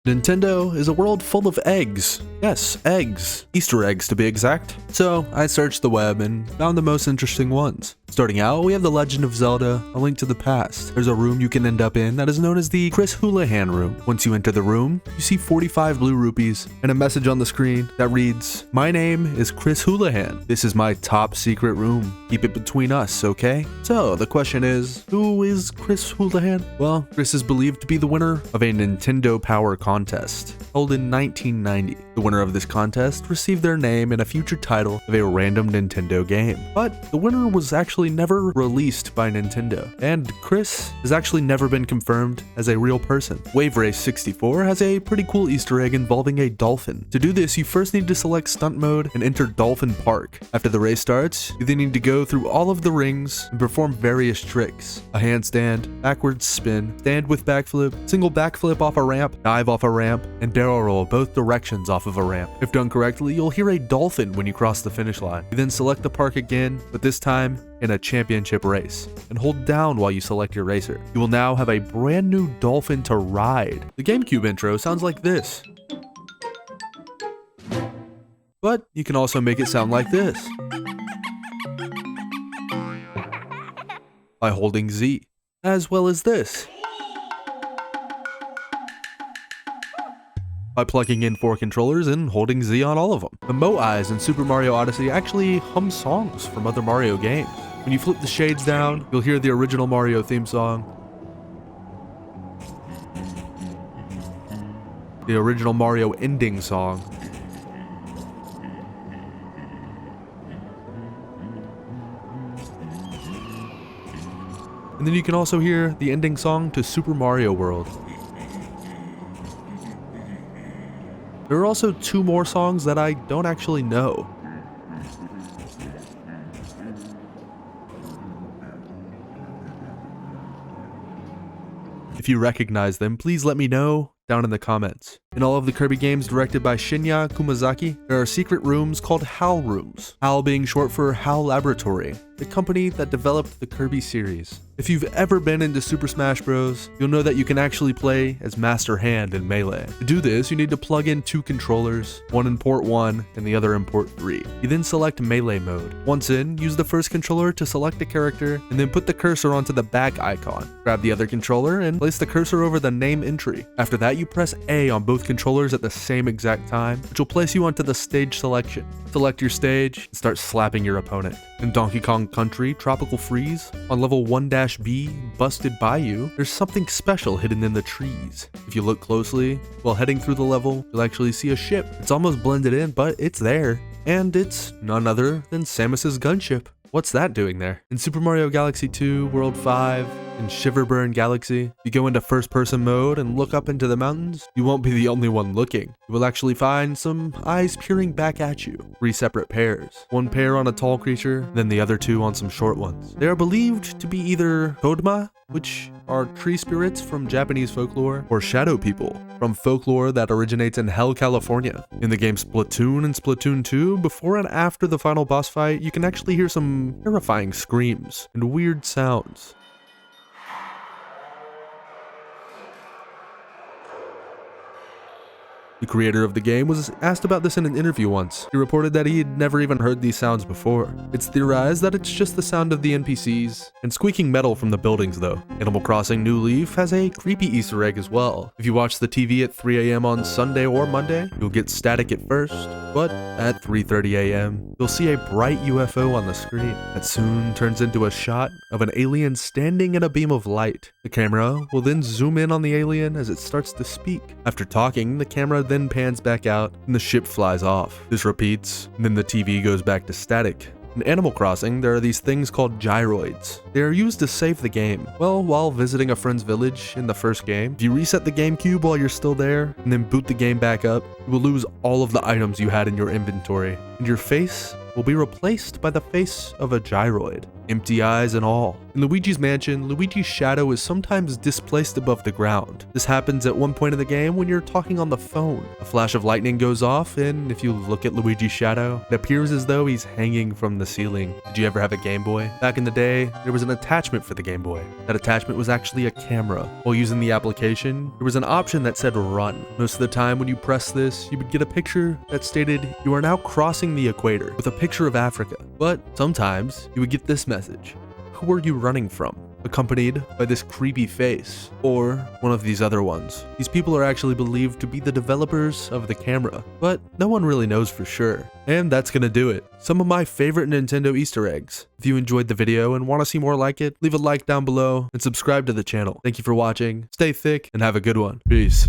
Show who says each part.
Speaker 1: Nintendo is a world full of eggs. Yes, eggs. Easter eggs to be exact. So I searched the web and found the most interesting ones. Starting out, we have The Legend of Zelda, A Link to the Past. There's a room you can end up in that is known as the Chris Houlihan room. Once you enter the room, you see 45 blue rupees and a message on the screen that reads, "My name is Chris Houlihan. This is my top secret room. Keep it between us, okay?" So the question is, who is Chris Houlihan? Well, Chris is believed to be the winner of a Nintendo Power contest held in 1990. The winner of this contest received their name and a future title of a random Nintendo game. But the winner was actually never released by Nintendo, and Chris has actually never been confirmed as a real person. Waverace 64 has a pretty cool Easter egg involving a dolphin. To do this, you first need to select stunt mode and enter Dolphin Park. After the race starts, you then need to go through all of the rings and perform various tricks: a handstand, backwards spin, stand with backflip, single backflip off a ramp, dive off a ramp, and barrel roll both directions off of a ramp. If done correctly, you'll hear a dolphin when you cross the finish line. You then select the park again, but this time in a championship race, and hold down while you select your racer. You will now have a brand new dolphin to ride. The GameCube intro sounds like this, but you can also make it sound like this by holding Z, as well as this by plugging in 4 controllers and holding Z on all of them. The Mo Eyes in Super Mario Odyssey actually hum songs from other Mario games. When you flip the shades down, you'll hear the original Mario theme song, the original Mario ending song, and then you can also hear the ending song to Super Mario World. There are also 2 more songs that I don't actually know. If you recognize them, please let me know down in the comments. In all of the Kirby games directed by Shinya Kumazaki, there are secret rooms called HAL rooms. HAL being short for HAL Laboratory, the company that developed the Kirby series. If you've ever been into Super Smash Bros., you'll know that you can actually play as Master Hand in Melee. To do this, you need to plug in 2 controllers, one in port 1 and the other in port 3. You then select Melee mode. Once in, use the first controller to select a character, and then put the cursor onto the back icon. Grab the other controller and place the cursor over the name entry. After that, you press A on both controllers at the same exact time, which will place you onto the stage selection. Select your stage and start slapping your opponent. In Donkey Kong Country Tropical Freeze, on level 1-B, Busted Bayou, there's something special hidden in the trees. If you look closely, while heading through the level, you'll actually see a ship. It's almost blended in, but it's there. And it's none other than Samus's Gunship. What's that doing there? In Super Mario Galaxy 2, World 5, and Shiverburn Galaxy, you go into first-person mode and look up into the mountains. You won't be the only one looking. You will actually find some eyes peering back at you. 3 separate pairs. 1 pair on a tall creature, then the other 2 on some short ones. They are believed to be either Kodama, which are tree spirits from Japanese folklore, or shadow people from folklore that originates in Hell, California. In the game Splatoon and Splatoon 2, before and after the final boss fight, you can actually hear some terrifying screams and weird sounds. The creator of the game was asked about this in an interview once. He reported that he had never even heard these sounds before. It's theorized that it's just the sound of the NPCs and squeaking metal from the buildings though. Animal Crossing New Leaf has a creepy Easter egg as well. If you watch the TV at 3 AM on Sunday or Monday, you'll get static at first, but at 3:30 AM, you'll see a bright UFO on the screen that soon turns into a shot of an alien standing in a beam of light. The camera will then zoom in on the alien as it starts to speak. After talking, the camera then pans back out and the ship flies off. This repeats, and then the TV goes back to static. In Animal Crossing, there are these things called gyroids. They are used to save the game. Well, while visiting a friend's village in the first game, if you reset the GameCube while you're still there, and then boot the game back up, you will lose all of the items you had in your inventory, and your face will be replaced by the face of a gyroid. empty eyes and all. In Luigi's Mansion, Luigi's shadow is sometimes displaced above the ground. This happens at one point in the game when you're talking on the phone. A flash of lightning goes off, and if you look at Luigi's shadow, it appears as though he's hanging from the ceiling. Did you ever have a Game Boy? Back in the day, there was an attachment for the Game Boy. That attachment was actually a camera. While using the application, there was an option that said run. Most of the time when you press this, you would get a picture that stated you are now crossing the equator with a picture of Africa. But sometimes you would get this message. Who are you running from? Accompanied by this creepy face, or one of these other ones. These people are actually believed to be the developers of the camera, but no one really knows for sure. And that's gonna do it. Some of my favorite Nintendo Easter eggs. If you enjoyed the video and want to see more like it, leave a like down below and subscribe to the channel. Thank you for watching, stay thick, and have a good one. Peace.